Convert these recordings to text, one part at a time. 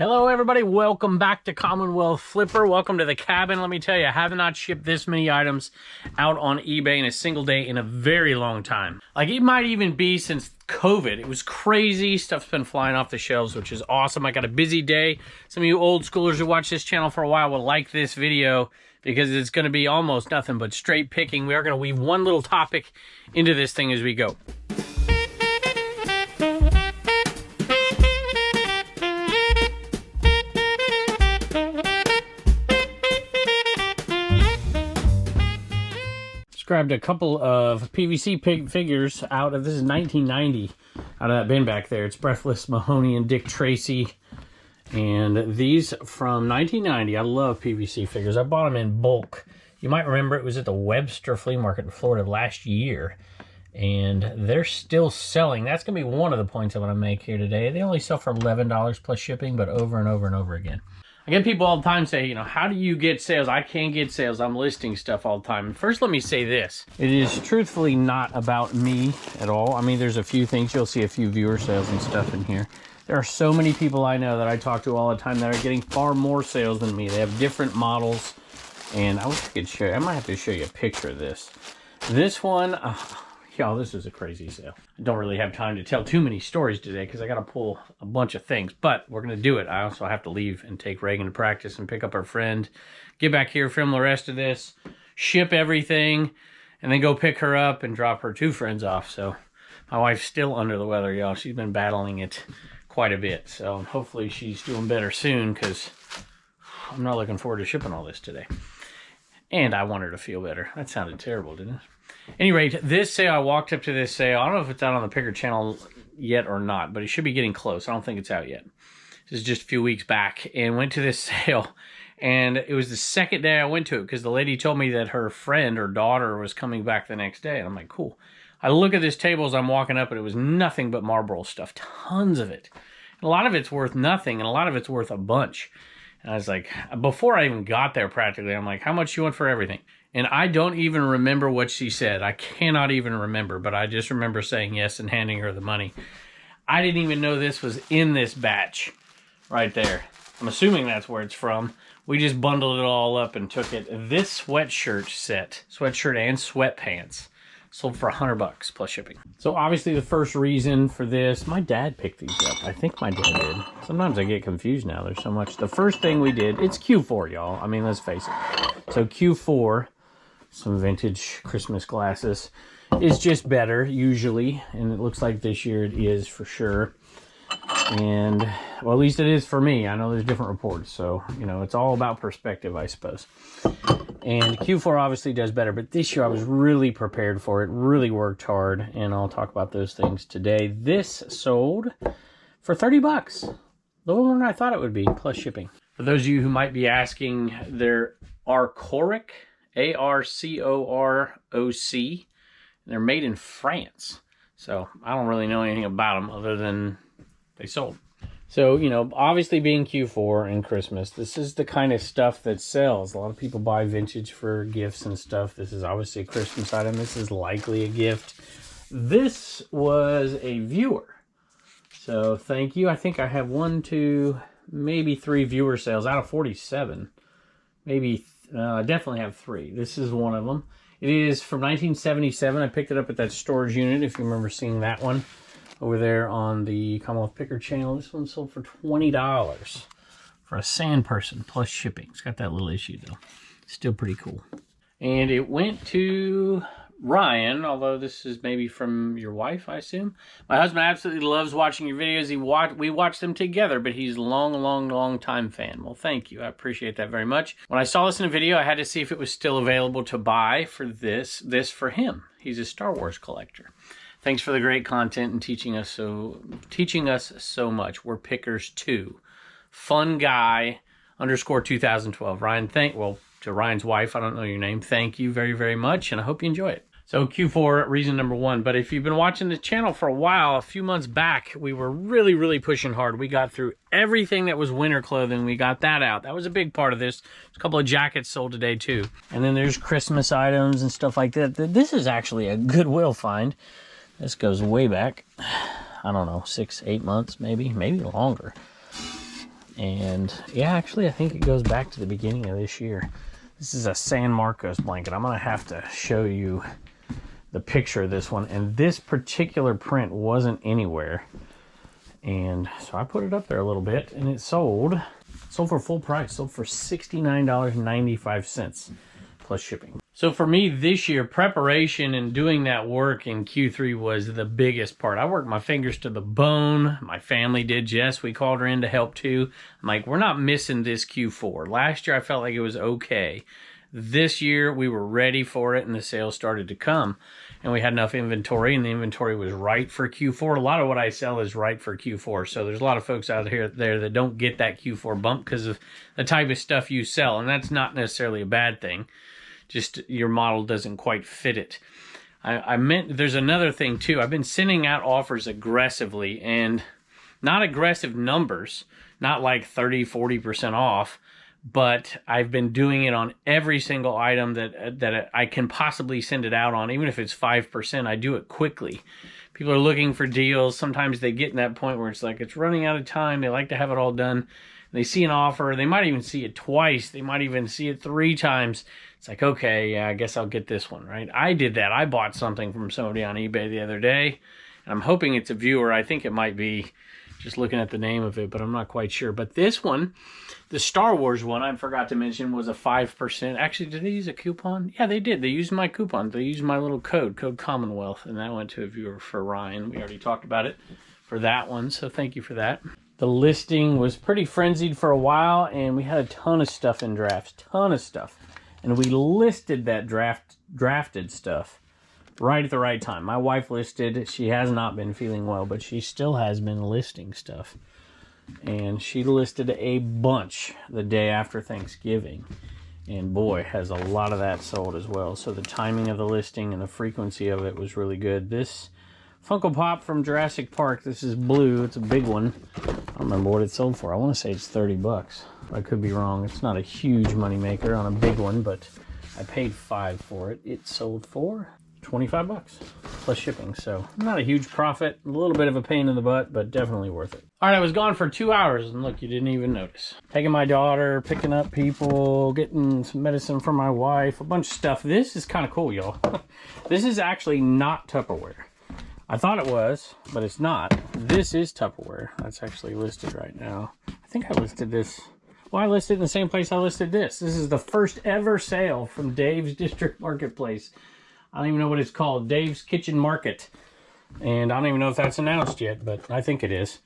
Hello everybody, welcome back to Commonwealth Flipper. Welcome to the cabin. Let me tell you, I have not shipped this many items out on eBay in a single day in a very long time. Like, it might even be since COVID. It was crazy. Stuff's been flying off the shelves, which is awesome. I got a busy day. Some of you old schoolers who watch this channel for a while will like this video because it's going to be almost nothing but straight picking. We are going to weave one little topic into this thing as we go. Grabbed a couple of PVC figures out of, this is 1990, out of that bin back there. It's Breathless, Mahoney, and Dick Tracy. And these from 1990. I love PVC figures. I bought them in bulk. You might remember it was at the Webster Flea Market in Florida last year. And they're still selling. That's going to be one of the points I want to make here today. They only sell for $11 plus shipping, but over and over and over again. I get people all the time say, you know, how do you get sales? I can't get sales. I'm listing stuff all the time. And first, let me say this. It is truthfully not about me at all. I mean, there's a few things. You'll see a few viewer sales and stuff in here. There are so many people I know that I talk to all the time that are getting far more sales than me. They have different models. And I wish I could show you. I might have to show you a picture of this. This one, y'all, this is a crazy sale. I don't really have time to tell too many stories today because I got to pull a bunch of things, but we're going to do it. I also have to leave and take Reagan to practice and pick up our friend, get back here, film the rest of this, ship everything, and then go pick her up and drop her two friends off. So my wife's still under the weather, y'all. She's been battling it quite a bit. So hopefully she's doing better soon because I'm not looking forward to shipping all this today. And I want her to feel better. That sounded terrible, didn't it? At any rate, this sale, I walked up to this sale. I don't know if it's out on the Picker channel yet or not, but it should be getting close. I don't think it's out yet. This is just a few weeks back, and went to this sale, and it was the second day I went to it because the lady told me that her friend or daughter was coming back the next day, and I'm like, cool. I look at this table as I'm walking up, and it was nothing but Marlboro stuff, tons of it. And a lot of it's worth nothing, and a lot of it's worth a bunch. And I was like, before I even got there practically, I'm like, how much you want for everything? And I don't even remember what she said. I cannot even remember, but I just remember saying yes and handing her the money. I didn't even know this was in this batch right there. I'm assuming that's where it's from. We just bundled it all up and took it. This sweatshirt set, sweatshirt and sweatpants, sold for $100 plus shipping. So obviously the first reason for this, my dad picked these up. I think my dad did. Sometimes I get confused now. There's so much. The first thing we did, it's Q4, y'all. I mean, let's face it. So Q4, some vintage Christmas glasses, is just better usually. And it looks like this year it is for sure. And, well, at least it is for me. I know there's different reports. So, you know, it's all about perspective, I suppose. And Q4 obviously does better, but this year I was really prepared for it, really worked hard, and I'll talk about those things today. This sold for $30, lower than I thought it would be, plus shipping. For those of you who might be asking, they're Arcoroc, A-R-C-O-R-O-C, and they're made in France. So I don't really know anything about them other than they sold. So, you know, obviously being Q4 and Christmas, this is the kind of stuff that sells. A lot of people buy vintage for gifts and stuff. This is obviously a Christmas item. This is likely a gift. This was a viewer. So thank you. I think I have 1, 2, maybe 3 viewer sales out of 47. Maybe, I definitely have 3. This is one of them. It is from 1977. I picked it up at that storage unit, if you remember seeing that one over there on the Commonwealth Picker channel. This one sold for $20 for a sand person plus shipping. It's got that little issue though. Still pretty cool. And it went to Ryan, although this is maybe from your wife, I assume. My husband absolutely loves watching your videos. We watch them together, but he's a long time fan. Well, thank you. I appreciate that very much. When I saw this in a video, I had to see if it was still available to buy for this for him. He's a Star Wars collector. Thanks for the great content and teaching us so much. We're pickers too. Fun guy _2012. Ryan, to Ryan's wife, I don't know your name. Thank you very much, and I hope you enjoy it. So Q4, reason number 1. But if you've been watching the channel for a while, a few months back, we were really pushing hard. We got through everything that was winter clothing. We got that out. That was a big part of this. There's a couple of jackets sold today too. And then there's Christmas items and stuff like that. This is actually a Goodwill find. This goes way back. I don't know, 6, 8 months, maybe longer. And yeah, actually, I think it goes back to the beginning of this year. This is a San Marcos blanket. I'm going to have to show you the picture of this one. And this particular print wasn't anywhere. And so I put it up there a little bit, and it sold for full price. Sold for $69.95 plus shipping. So for me this year, preparation and doing that work in Q3 was the biggest part. I worked my fingers to the bone. My family did. Jess, we called her in to help too. I'm like, we're not missing this Q4. Last year I felt like it was okay. This year we were ready for it, and the sales started to come, and we had enough inventory, and the inventory was right for Q4. A lot of what I sell is right for Q4. So there's a lot of folks out there that don't get that Q4 bump because of the type of stuff you sell, and that's not necessarily a bad thing. Just your model doesn't quite fit it. I meant there's another thing too. I've been sending out offers aggressively, and not aggressive numbers, not like 30-40% off, but I've been doing it on every single item that I can possibly send it out on. Even if it's 5%, I do it quickly. People are looking for deals. Sometimes they get in that point where it's like it's running out of time. They like to have it all done. They see an offer. They might even see it twice. They might even see it 3 times. It's like, okay, yeah, I guess I'll get this one, right? I did that. I bought something from somebody on eBay the other day, and I'm hoping it's a viewer. I think it might be, just looking at the name of it, but I'm not quite sure. But this one, the Star Wars one, I forgot to mention, was a 5%. Actually, did they use a coupon? Yeah, they did. They used my coupon. They used my little code Commonwealth, and that went to a viewer for Ryan. We already talked about it for that one, so thank you for that. The listing was pretty frenzied for a while, and we had a ton of stuff in drafts, ton of stuff. And we listed that drafted stuff right at the right time. My wife listed. She has not been feeling well, but she still has been listing stuff. And she listed a bunch the day after Thanksgiving. And boy, has a lot of that sold as well. So the timing of the listing and the frequency of it was really good. This Funko Pop from Jurassic Park, this is blue. It's a big one. I don't remember what it sold for. I want to say it's 30 bucks. I could be wrong. It's not a huge money maker on a big one, but I paid $5 for it. It sold for 25 bucks plus shipping. So not a huge profit, a little bit of a pain in the butt, but definitely worth it. All right, I was gone for 2 hours, and look, you didn't even notice. Taking my daughter, picking up people, getting some medicine for my wife, a bunch of stuff. This is kind of cool, y'all. This is actually not Tupperware. I thought it was, but it's not. This is Tupperware. That's actually listed right now. I think I listed this. Well, I listed it in the same place I listed this. This is the first ever sale from Dave's District Marketplace. I don't even know what it's called. Dave's Kitchen Market. And I don't even know if that's announced yet, but I think it is.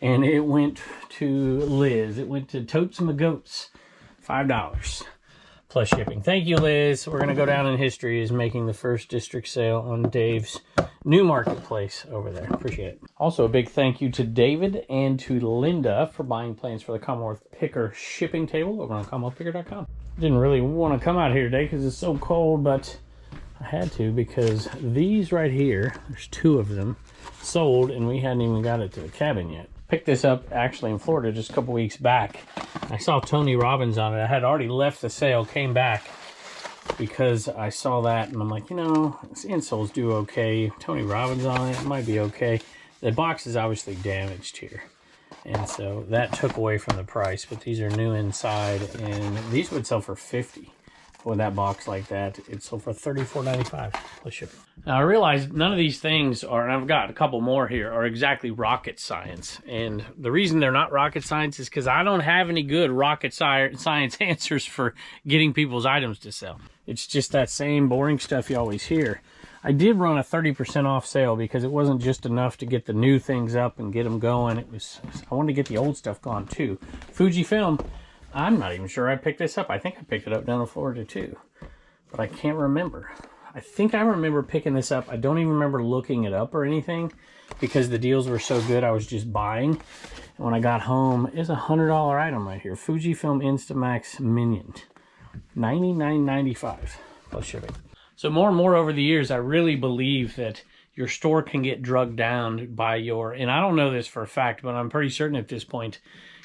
And it went to Liz. It went to Totes and Goats. $5 plus shipping. Thank you, Liz. We're going to go down in history as making the first district sale on Dave's new marketplace over there. Appreciate it. Also, a big thank you to David and to Linda for buying plans for the Commonwealth Picker shipping table over on CommonwealthPicker.com. Didn't really want to come out here today because it's so cold, but I had to because these right here, there's 2 of them, sold, and we hadn't even got it to the cabin yet. Picked this up actually in Florida just a couple weeks back. I saw Tony Robbins on it. I had already left the sale, came back because I saw that, and I'm like, you know, this insoles do okay. Tony Robbins on it might be okay. The box is obviously damaged here, and so that took away from the price, but these are new inside, and these would sell for $50. With that box like that, it sold for $34.95 plus shipping. Now I realize none of these things are, and I've got a couple more here, are exactly rocket science. And the reason they're not rocket science is because I don't have any good rocket science answers for getting people's items to sell. It's just that same boring stuff you always hear. I did run a 30% off sale because it wasn't just enough to get the new things up and get them going. I wanted to get the old stuff gone too. Fujifilm. I'm not even sure I picked this up. I think I picked it up down in Florida too, but I can't remember. I think I remember picking this up. I don't even remember looking it up or anything because the deals were so good I was just buying. And when I got home, it's a $100 item right here. Fujifilm Instamax Minion. $99.95 plus shipping. So more and more over the years, I really believe that your store can get drugged down by your, and I don't know this for a fact, but I'm pretty certain at this point,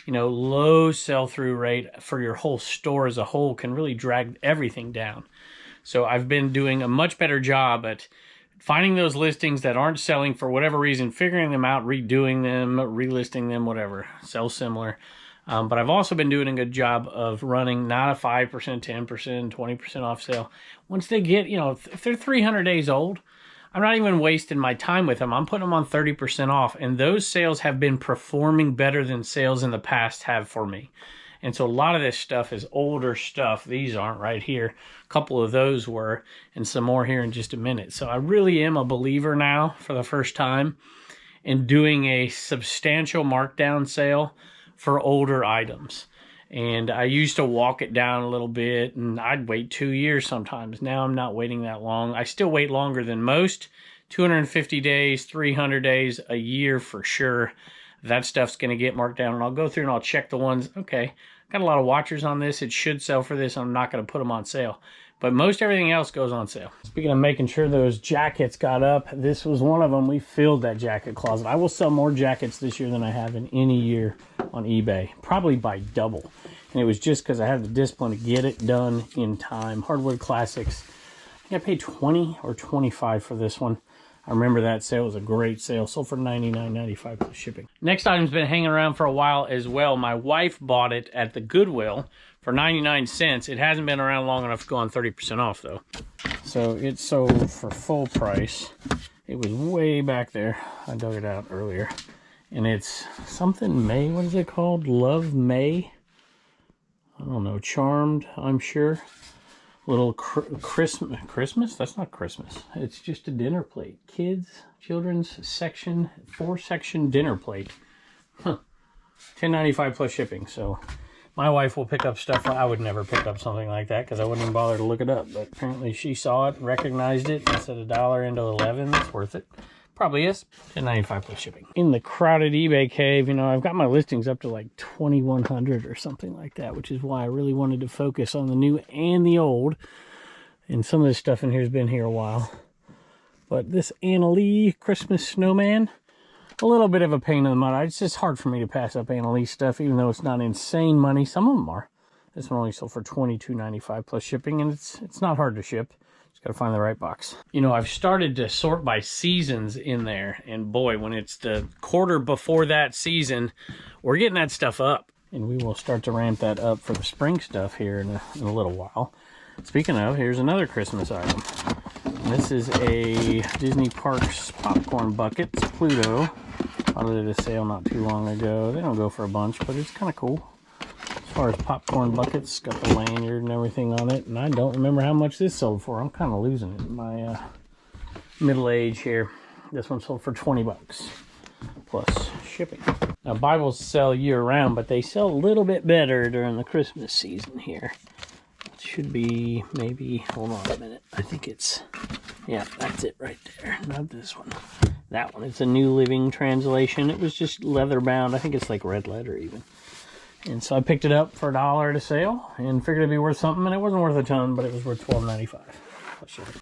you know, low sell-through rate for your whole store as a whole can really drag everything down. So I've been doing a much better job at finding those listings that aren't selling for whatever reason, figuring them out, redoing them, relisting them, whatever, sell similar. But I've also been doing a good job of running not a 5%, 10%, 20% off sale. Once they get, you know, if they're 300 days old, I'm not even wasting my time with them. I'm putting them on 30% off. And those sales have been performing better than sales in the past have for me. And so a lot of this stuff is older stuff. These aren't right here. A couple of those were, and some more here in just a minute. So I really am a believer now for the first time in doing a substantial markdown sale for older items. And I used to walk it down a little bit, and I'd wait 2 years sometimes. Now I'm not waiting that long. I still wait longer than most. 250 days, 300 days, a year for sure. That stuff's going to get marked down, and I'll go through and I'll check the ones. Okay, got a lot of watchers on this. It should sell for this. I'm not going to put them on sale. But most everything else goes on sale. Speaking of making sure those jackets got up, this was one of them. We filled that jacket closet. I will sell more jackets this year than I have in any year on eBay, probably by double. And it was just because I had the discipline to get it done in time. Hardwood Classics. I think I paid $20 or $25 for this one. I remember that sale was a great sale. Sold for $99.95 plus shipping. Next item's been hanging around for a while as well. My wife bought it at the Goodwill for 99 cents. It hasn't been around long enough to go on 30% off though. So it sold for full price. It was way back there. I dug it out earlier. And it's something May. What is it called? Love May? I don't know. Charmed, I'm sure. Little Christmas? That's not Christmas. It's just a dinner plate. Kids, children's section, 4-section dinner plate. Huh. $10.95 plus shipping. So my wife will pick up stuff. I would never pick up something like that because I wouldn't even bother to look it up. But apparently she saw it, recognized it, and said $1 into 11. It's worth it. Probably is. $10.95 plus shipping. In the crowded eBay cave, you know, I've got my listings up to like 2,100 or something like that, which is why I really wanted to focus on the new and the old. And some of this stuff in here has been here a while. But this Anna Lee Christmas snowman, a little bit of a pain in the mud. It's just hard for me to pass up Anna Lee stuff, even though it's not insane money. Some of them are. This one only sold for $22.95 plus shipping, and it's not hard to ship. Just got to find the right box. You know, I've started to sort by seasons in there. And boy, when it's the quarter before that season, we're getting that stuff up. And we will start to ramp that up for the spring stuff here in a little while. Speaking of, here's another Christmas item. This is a Disney Parks popcorn bucket. It's Pluto. I did a sale not too long ago. They don't go for a bunch, but it's kind of cool. As far as popcorn buckets, got the lanyard and everything on it, and I don't remember how much this sold for. I'm kind of losing it in my middle age here. This one sold for 20 bucks plus shipping. Now Bibles sell year round, but they sell a little bit better during the Christmas season here. It should be maybe, hold on a minute. I think it's, yeah, that's it right there. Not this one. That one. It's a New Living Translation. It was just leather bound. I think it's like red letter even. And so I picked it up for $1 at a sale and figured it'd be worth something, and it wasn't worth a ton, but it was worth $12.95.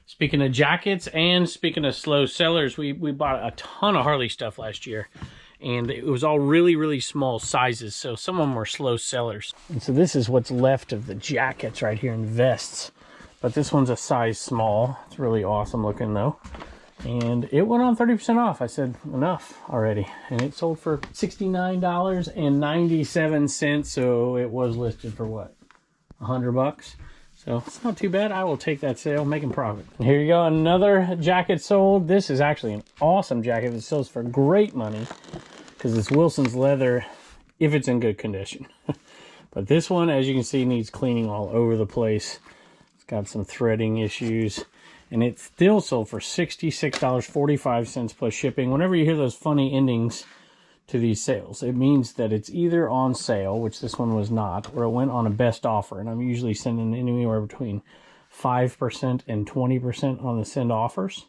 Speaking of jackets and speaking of slow sellers, we bought a ton of Harley stuff last year, and it was all really, really small sizes, so some of them were slow sellers. And so this is what's left of the jackets right here in vests, but this one's a size small. It's really awesome looking though. And it went on 30% off. I said, enough already. And it sold for $69.97. So it was listed for what? $100. So it's not too bad. I will take that sale, making profit. And here you go. Another jacket sold. This is actually an awesome jacket that sells for great money because it's Wilson's leather if it's in good condition. But this one, as you can see, needs cleaning all over the place. It's got some threading issues. And it still sold for $66.45 plus shipping. Whenever you hear those funny endings to these sales, it means that it's either on sale, which this one was not, or it went on a best offer. And I'm usually sending anywhere between 5% and 20% on the send offers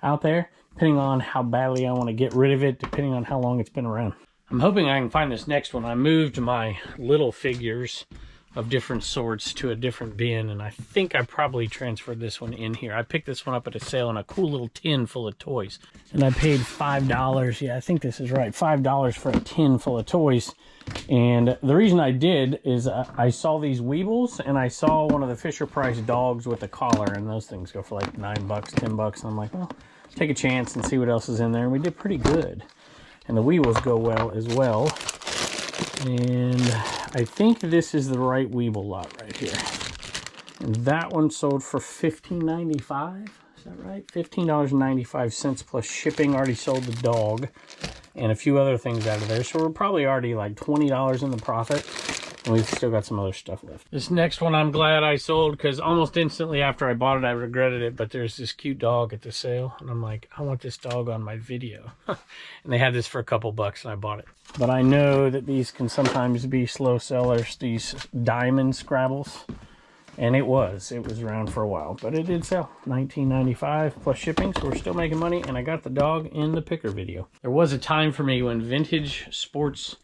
out there, depending on how badly I want to get rid of it, depending on how long it's been around. I'm hoping I can find this next one. I moved my little figures of different sorts to a different bin, and I think I probably transferred this one in here. I picked this one up at a sale in a cool little tin full of toys, and I paid $5. Yeah, I think this is right. $5 for a tin full of toys. And the reason I did is I saw these Weebles, and I saw one of the Fisher-Price dogs with a collar, and those things go for like $9, $10, and I'm like, well, take a chance and see what else is in there. And we did pretty good, and the Weebles go well as well. And I think this is the right Weeble lot right here. And that one sold for $15.95. Is that right? $15.95 plus shipping. Already sold the dog and a few other things out of there. So we're probably already like $20 in the profit. And we've still got some other stuff left. This next one I'm glad I sold because almost instantly after I bought it, I regretted it. But there's this cute dog at the sale. And I'm like, I want this dog on my video. And they had this for a couple bucks and I bought it. But I know that these can sometimes be slow sellers, these diamond Scrabbles. And it was around for a while, but it did sell. $19.95 plus shipping, so we're still making money, and I got the dog in the picker video. There was a time for me when vintage sports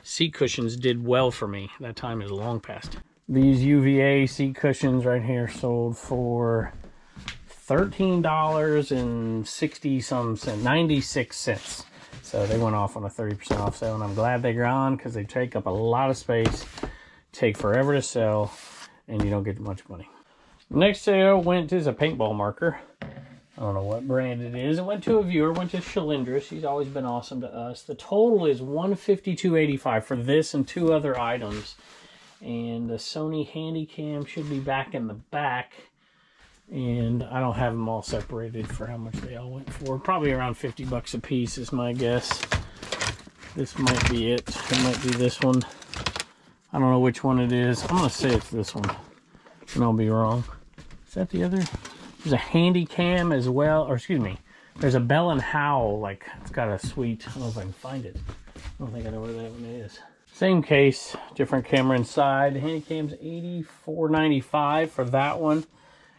seat cushions did well for me. That time is long past. These UVA seat cushions right here sold for $13.60 96 cents. So they went off on a 30% off sale, and I'm glad they're gone because they take up a lot of space, take forever to sell, and you don't get much money. Next sale is a paintball marker. I don't know what brand it is. It went to a viewer, went to Shalindra. She's always been awesome to us. The total is $152.85 for this and two other items. And the Sony Handycam should be back in the back. And I don't have them all separated for how much they all went for. Probably around 50 bucks a piece is my guess. This might be it. It might be this one. I don't know which one it is. I'm going to say it's this one. And I'll be wrong. Is that the other? There's a Handycam as well. Or excuse me. There's a Bell & Howell. Like, it's got a sweet... I don't know if I can find it. I don't think I know where that one is. Same case. Different camera inside. The Handycam's $84.95 for that one.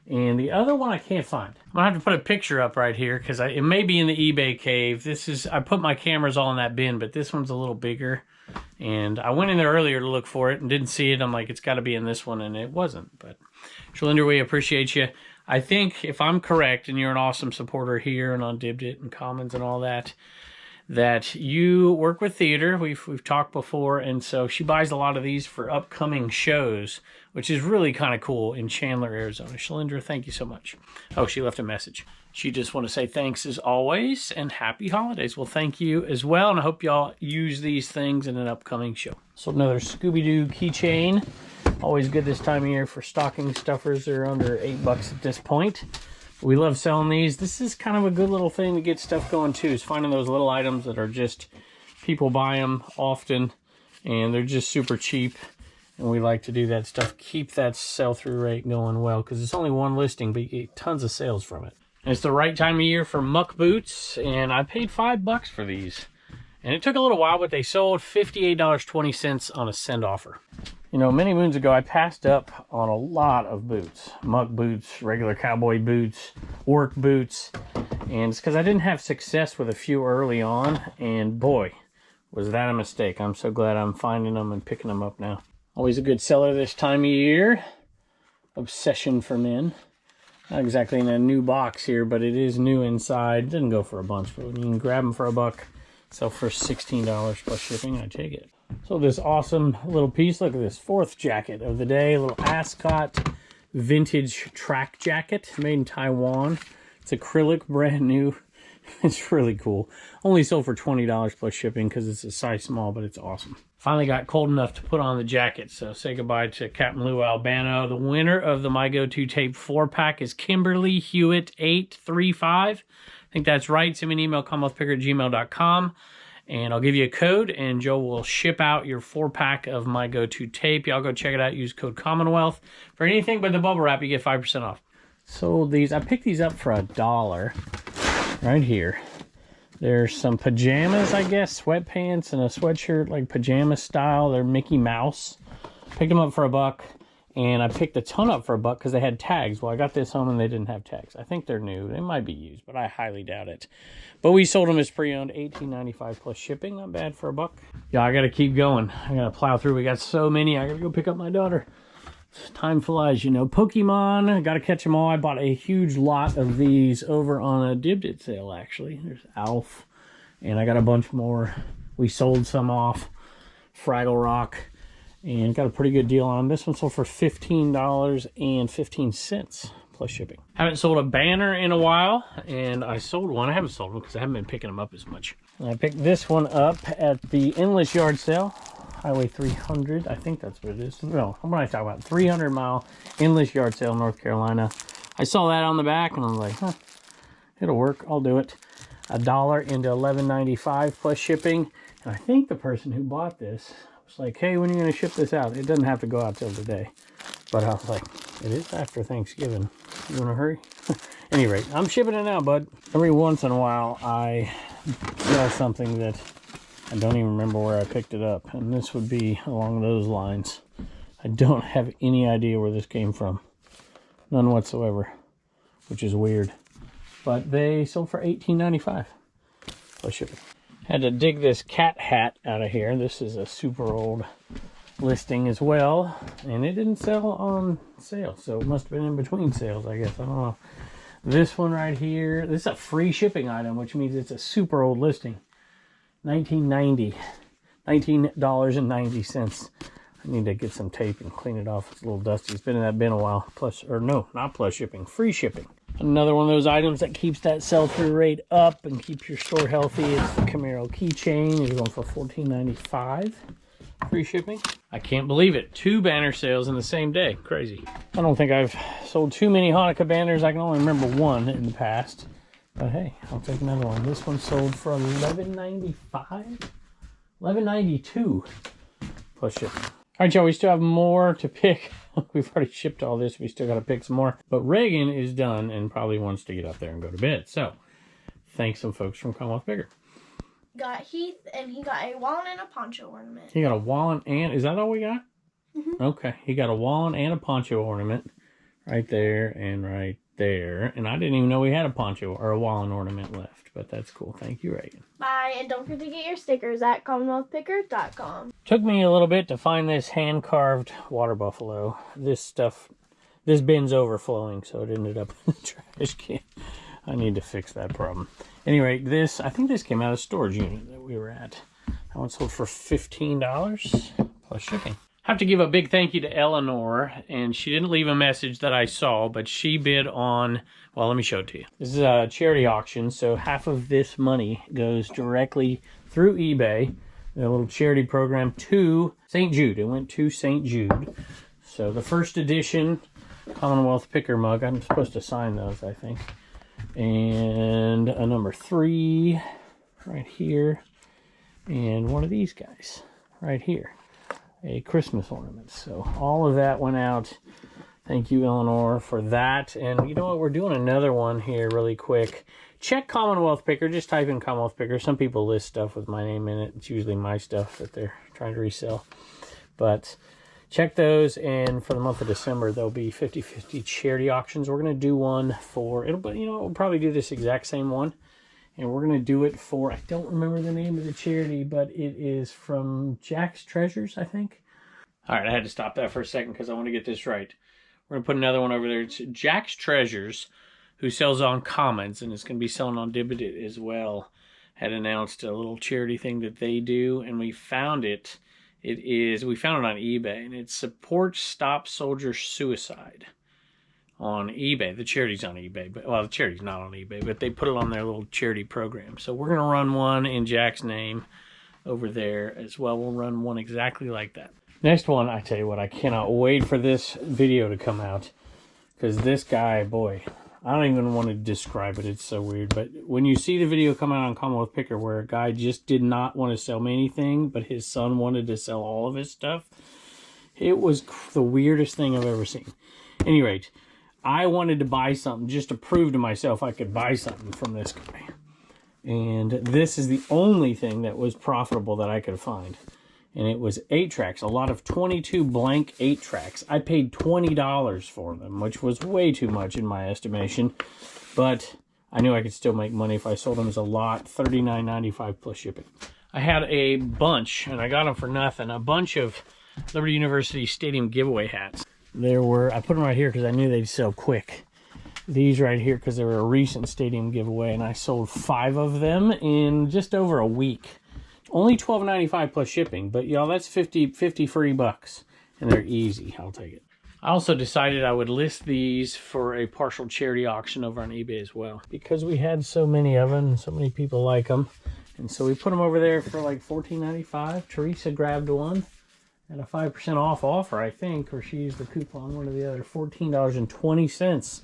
And the other one I can't find. I'm going to have to put a picture up right here. Because it may be in the eBay cave. I put my cameras all in that bin. But this one's a little bigger. And I went in there earlier to look for it and didn't see it. I'm like, it's got to be in this one, and it wasn't. But Shalindra, we appreciate you. I think if I'm correct, and you're an awesome supporter here and on Dibdit and Commons and all that, that you work with theater. We've talked before, and so she buys a lot of these for upcoming shows, which is really kind of cool in Chandler, Arizona. Shalindra, thank you so much. Oh, she left a message. She just want to say thanks as always and happy holidays. Well, thank you as well, and I hope y'all use these things in an upcoming show. So another Scooby-Doo keychain. Always good this time of year for stocking stuffers. They're under $8 at this point. We love selling these. This is kind of a good little thing to get stuff going too, is finding those little items that are just, people buy them often, and they're just super cheap. And we like to do that stuff. Keep that sell-through rate going well, because it's only one listing, but you get tons of sales from it. And it's the right time of year for muck boots, and I paid $5 for these. And it took a little while, but they sold $58.20 on a send offer. You know, many moons ago, I passed up on a lot of boots. Muck boots, regular cowboy boots, work boots. And it's because I didn't have success with a few early on. And boy, was that a mistake. I'm so glad I'm finding them and picking them up now. Always a good seller this time of year. Obsession for Men. Not exactly in a new box here, but it is new inside. It didn't go for a bunch, but you can grab them for a buck. Sell for $16 plus shipping. I take it. So this awesome little piece. Look at this. Fourth jacket of the day. A little Ascot vintage track jacket made in Taiwan. It's acrylic, brand new. It's really cool. Only sold for $20 plus shipping because it's a size small, but it's awesome. Finally got cold enough to put on the jacket, so say goodbye to Captain Lou Albano. The winner of the My Go-To Tape 4-pack is Kimberly Hewitt 835. I think that's right. Send me an email, commonwealthpicker@gmail.com, and I'll give you a code, and Joe will ship out your 4-pack of My Go-To Tape. Y'all go check it out. Use code Commonwealth. For anything but the bubble wrap, you get 5% off. So I picked these up for $1 right here. There's some pajamas, I guess, sweatpants and a sweatshirt, like pajama style. They're Mickey Mouse. Picked them up for $1, and I picked a ton up for $1 because they had tags. Well, I got this home and they didn't have tags. I think they're new. They might be used, but I highly doubt it. But we sold them as pre-owned, $18.95 plus shipping. Not bad for $1. Yeah, I got to keep going. I got to plow through. We got so many. I got to go pick up my daughter. Time flies, you know. Pokemon, got to catch them all. I bought a huge lot of these over on a Dibdit sale, actually. There's Alf, and I got a bunch more. We sold some off. Fraggle Rock, and got a pretty good deal on them. This one sold for $15.15 plus shipping. Haven't sold a banner in a while, and I sold one. I haven't sold one because I haven't been picking them up as much. And I picked this one up at the Endless Yard sale. Highway 300. I think that's what it is. No, what am I talking about? 300-mile endless yard sale, North Carolina. I saw that on the back, and I was like, huh, it'll work. I'll do it. $1 into $11.95 plus shipping. And I think the person who bought this was like, hey, when are you going to ship this out? It doesn't have to go out till today. But I was like, it is after Thanksgiving. You want to hurry? Any rate, I'm shipping it now, bud. Every once in a while, I sell something that I don't even remember where I picked it up. And this would be along those lines. I don't have any idea where this came from. None whatsoever, which is weird. But they sold for $18.95 plus shipping. Had to dig this cat hat out of here. This is a super old listing as well, and it didn't sell on sale, so it must have been in between sales, I guess. I don't know. This one right here, this is a free shipping item, which means it's a super old listing. $19.90. $19.90. I need to get some tape and clean it off. It's a little dusty. It's been in that bin a while. Plus, or no, not plus shipping, free shipping. Another one of those items that keeps that sell-through rate up and keeps your store healthy. It's the Camaro keychain. It's going for $14.95. Free shipping. I can't believe it. 2 banner sales in the same day. Crazy. I don't think I've sold too many Hanukkah banners. I can only remember one in the past. But hey, I'll take another one. This one sold for $11.95? $11.92 plus shipping. All right, y'all, we still have more to pick. We've already shipped all this. We still got to pick some more. But Reagan is done and probably wants to get up there and go to bed. So, thanks some folks from Commonwealth Bigger. Got Heath, and he got a wallet and a poncho ornament. He got a wallet and... Is that all we got? Mm-hmm. Okay. He got a wallet and a poncho ornament right there and right there. And I didn't even know we had a poncho or a wallet ornament left. But that's cool. Thank you, Reagan. Bye, and don't forget to get your stickers at CommonwealthPicker.com. Took me a little bit to find this hand-carved water buffalo. This bin's overflowing, so it ended up in the trash can. I need to fix that problem. Anyway, I think this came out of storage unit that we were at. That one sold for $15 plus shipping. I have to give a big thank you to Eleanor, and she didn't leave a message that I saw, but she bid on, well, let me show it to you. This is a charity auction, so half of this money goes directly through eBay, a little charity program, to St. Jude. It went to St. Jude. So the first edition Commonwealth Picker mug, I'm supposed to sign those, I think. And a number 3 right here, and one of these guys right here. A Christmas ornament. So all of that went out. Thank you, Eleanor, for that. And you know what? We're doing another one here really quick. Check Commonwealth Picker. Just type in Commonwealth Picker. Some people list stuff with my name in it. It's usually my stuff that they're trying to resell. But check those. And for the month of December, there'll be 50-50 charity auctions. We're going to do one for, we'll probably do this exact same one. And we're going to do it for, I don't remember the name of the charity, but it is from Jack's Treasures, I think. All right, I had to stop that for a second because I want to get this right. We're going to put another one over there. It's Jack's Treasures, who sells on Commons, and it's going to be selling on Dividend as well. Had announced a little charity thing that they do, and we found it. We found it on eBay, and it supports Stop Soldier Suicide. On eBay. The charity's on eBay, but well, the charity's not on eBay, but they put it on their little charity program. So we're going to run one in Jack's name over there as well. We'll run one exactly like that. Next one, I tell you what, I cannot wait for this video to come out, because this guy, boy, I don't even want to describe it. It's so weird. But when you see the video come out on Commonwealth Picker where a guy just did not want to sell me anything, but his son wanted to sell all of his stuff, it was the weirdest thing I've ever seen. At any rate, I wanted to buy something just to prove to myself I could buy something from this guy. And this is the only thing that was profitable that I could find. And it was 8-tracks, a lot of 22 blank 8-tracks. I paid $20 for them, which was way too much in my estimation. But I knew I could still make money if I sold them as a lot, $39.95 plus shipping. I had a bunch, and I got them for nothing, a bunch of Liberty University Stadium giveaway hats. I put them right here because I knew they'd sell quick. These right here because they were a recent stadium giveaway, and I sold 5 of them in just over a week. Only $12.95 plus shipping, but y'all, that's 50 free bucks, and they're easy. I'll take it. I also decided I would list these for a partial charity auction over on eBay as well, because we had so many of them, and so many people like them, And so we put them over there for like $14.95. Teresa grabbed one at a 5% off offer, I think, or she used the coupon, one or the other, $14.20.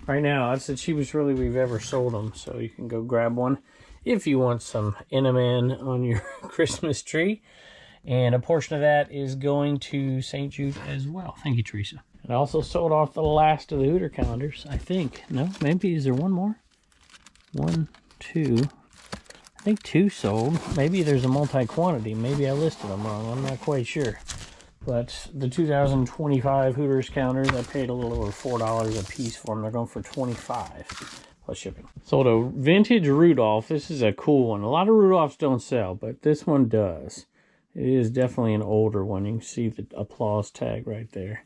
Right now, that's the cheapest really we've ever sold them. So you can go grab one if you want some NMN on your Christmas tree. And a portion of that is going to St. Jude as well. Thank you, Teresa. And I also sold off the last of the Hooter calendars, I think. No, maybe, is there one more? 1, 2. I think 2 sold. Maybe there's a multi-quantity. Maybe I listed them wrong. I'm not quite sure. But the 2025 Hooters calendars, I paid a little over $4 a piece for them. They're going for $25 plus shipping. Sold a vintage Rudolph. This is a cool one. A lot of Rudolphs don't sell, but this one does. It is definitely an older one. You can see the applause tag right there.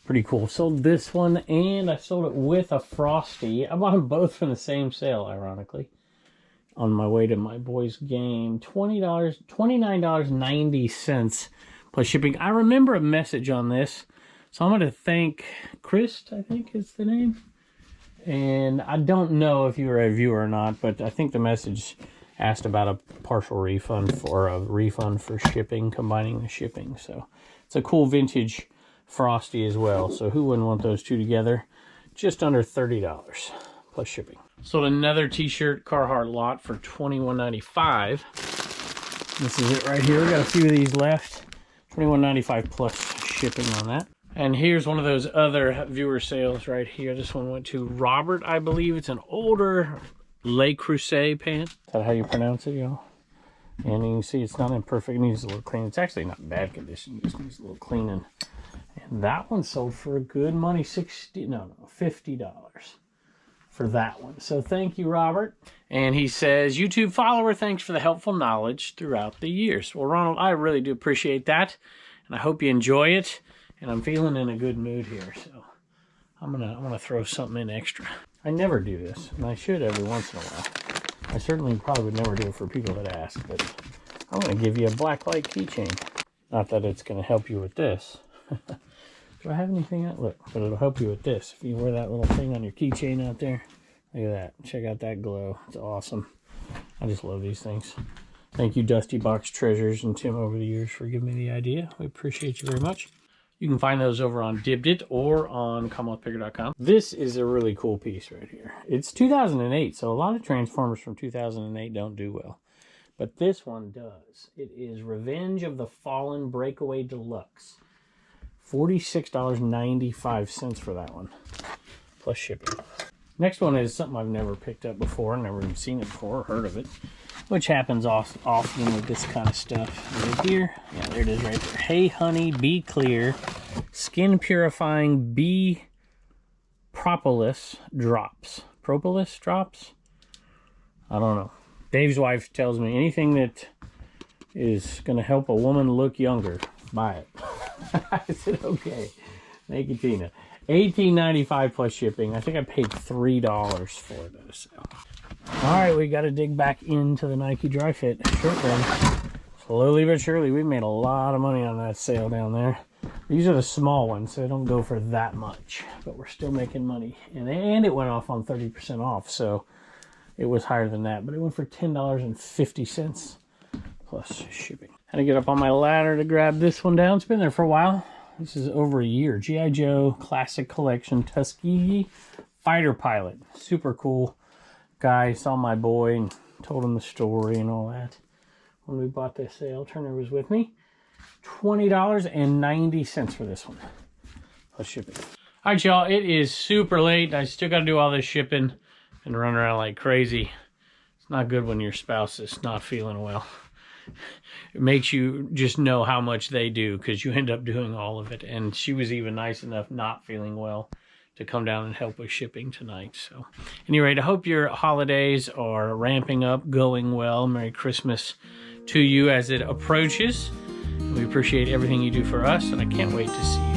Pretty cool. Sold this one, and I sold it with a Frosty. I bought them both from the same sale, ironically, on my way to my boys' game. $29.90 plus shipping. I remember a message on this, so I'm going to thank Chris, I think is the name. And I don't know if you were a viewer or not, but I think the message asked about a partial refund for a refund for shipping, combining the shipping. So it's a cool vintage Frosty as well. So who wouldn't want those two together? Just under $30 plus shipping. Sold another t-shirt Carhartt lot for $21.95. This is it right here. We got a few of these left. $21.95 plus shipping on that. And here's one of those other viewer sales right here. This one went to Robert, I believe. It's an older Le Creuset pant. Is that how you pronounce it, y'all? And you can see it's not in perfect. It needs a little clean. It's actually not in bad condition. It just needs a little cleaning. And that one sold for good money, $50 for that one. So thank you, Robert. And he says, YouTube follower, thanks for the helpful knowledge throughout the years. Well, Ronald, I really do appreciate that. And I hope you enjoy it. And I'm feeling in a good mood here. So I'm gonna throw something in extra. I never do this, and I should every once in a while. I certainly probably would never do it for people that ask, but I'm gonna give you a black light keychain. Not that it's gonna help you with this. Do I have anything out? Look, but it'll help you with this. If you wear that little thing on your keychain out there, look at that. Check out that glow. It's awesome. I just love these things. Thank you, Dusty Box Treasures and Tim over the years for giving me the idea. We appreciate you very much. You can find those over on Dibdit or on CommonwealthPicker.com. This is a really cool piece right here. It's 2008, so a lot of Transformers from 2008 don't do well. But this one does. It is Revenge of the Fallen Breakaway Deluxe. $46.95 for that one, plus shipping. Next one is something I've never picked up before, never even seen it before, or heard of it, which happens often with this kind of stuff. Right here, yeah, there it is right there. Hey Honey, Be Clear, Skin Purifying Bee Propolis Drops. Propolis Drops? I don't know. Dave's wife tells me anything that is going to help a woman look younger, buy it. I said, okay. Thank you, Tina. $18.95 plus shipping. I think I paid $3 for this. All right, we got to dig back into the Nike Dry Fit shirt run. Slowly but surely, we made a lot of money on that sale down there. These are the small ones, so they don't go for that much, but we're still making money. And it went off on 30% off, so it was higher than that, but it went for $10.50 plus shipping. Had to get up on my ladder to grab this one down. It's been there for a while. This is over a year. G.I. Joe Classic Collection Tuskegee Fighter Pilot. Super cool guy. Saw my boy and told him the story and all that. When we bought this sale, Turner was with me. $20.90 for this one. Plus shipping. All right, y'all. It is super late. I still got to do all this shipping and run around like crazy. It's not good when your spouse is not feeling well. It makes you just know how much they do because you end up doing all of it. And she was even nice enough, not feeling well, to come down and help with shipping tonight. So, at any rate, I hope your holidays are ramping up, going well. Merry Christmas to you as it approaches. We appreciate everything you do for us, and I can't wait to see you